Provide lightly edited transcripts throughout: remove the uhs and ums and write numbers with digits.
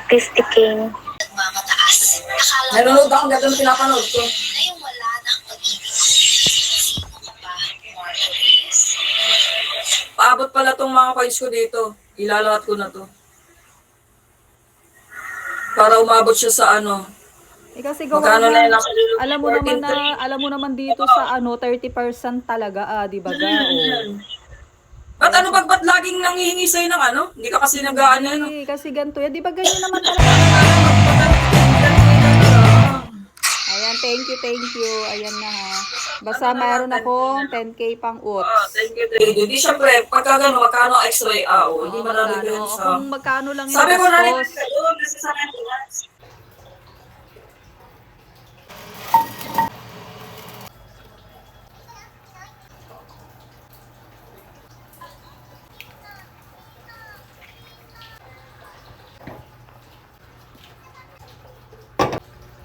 50K. Nagmamataas. Akala Nanonood ako, gano'n pinapanood ko. ngayong wala na ang pag-ibig. Sino ka pa, Marcos? Paabot pala tong mga coins ko dito. Ilalahat ko na to. Para umabot siya sa ano. Kasi Magkano na gawa yun? na, alam mo 14,300. naman dito sa 30% talaga, di ba ga? Oh. Ba't ano ba't laging nangihingi sa'yo ng ano? Hindi ka kasi nag-ano ano? Hindi, kasi ganito yan. Di ba ganyan naman talaga gagawin? Ayan, thank you. Ayan na ha. Basta mayroon akong 10K pang uts. Thank you. Hindi syempre, pagka gano'n, magkano extra hindi Oo, mananagyan magkano? sa... Kung magkano lang yung Sabi ko na rin gastos. kayo, kasi sa maintenance.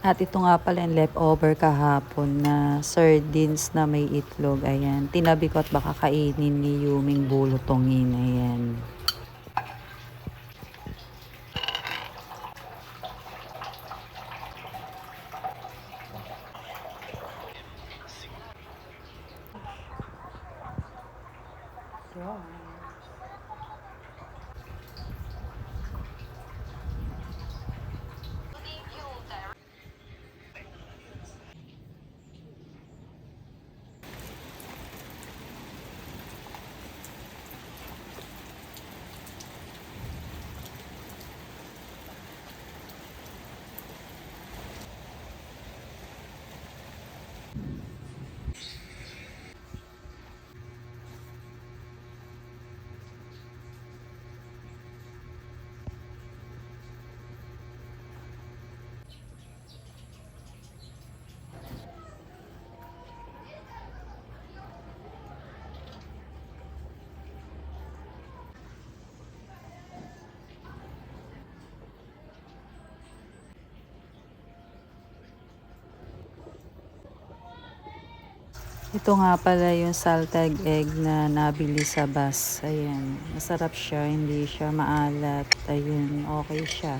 At ito nga pala yung leftover kahapon na sardines na may itlog. Ayan. Tinabi ko at baka kainin ni Yuming bulutongin. Ayan. Ito nga pala yung salted egg na nabili sa bus. Ayan. Masarap siya. Hindi siya maalat. Ayun. Okay siya.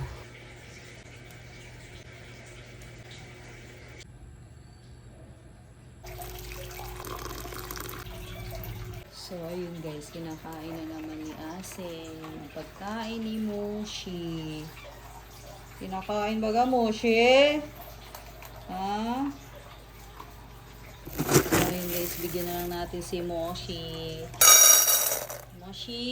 So, ayun guys. Kinakain na naman ni Ase. Pagkain ni Moshi. Kinakain baga Moshi? Ha? Ayun guys, bigyan na lang natin si Moshi. Moshi!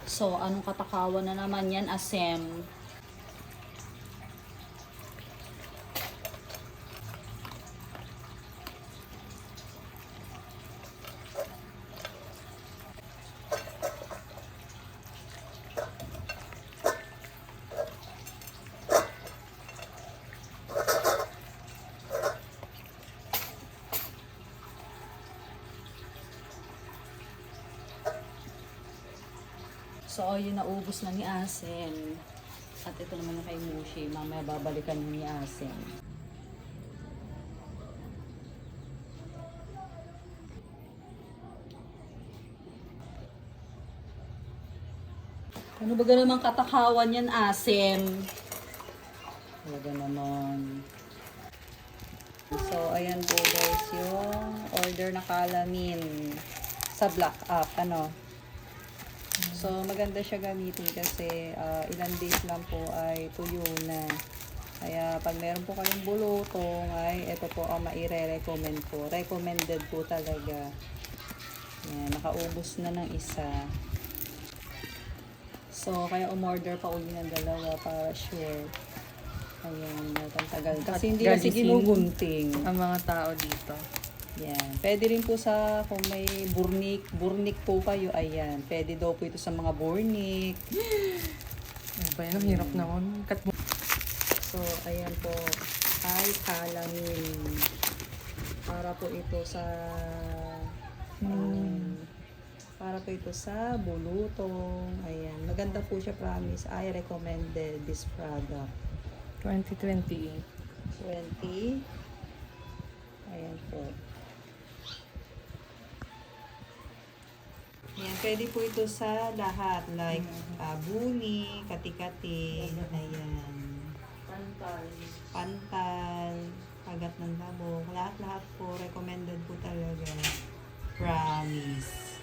So, anong katakawan na naman yan, Asem? So, ayun, naubos na ni Asen. At ito naman yung kay Mushi. Mamaya babalikan ni Asen. Ano ba naman katakawan yan, Asem? Talaga naman. So, ayan po guys, yung order na kalamin sa Black App, ano. So, maganda siya gamitin kasi ilang days lang po ay tuyo na. Kaya, pag meron po kayong bulutong, ay ito po ang maire-recommend po. Recommended po talaga. Yan, nakaubos na ng isa. So, kaya umorder pa uli ng dalawa para sure. Ayan, tagal. Kasi hindi kasi ginugunting ang mga tao dito. yan. Pwede rin po sa, kung may burnik po kayo, ayan. Pwede daw po ito sa mga burnik. Ano ba yan? Ang hirap naman. So, ayan po. Ay, kalamin. Para po ito sa, para po ito sa bulutong. Ayan. Maganda po siya, promise. I recommended this product. 2028. 20. Ayan po. Pwede po ito sa lahat. Like, buni, kati-kati. Ayan. Pantal, kagat ng labok. Lahat-lahat po, recommended po talaga. Promise.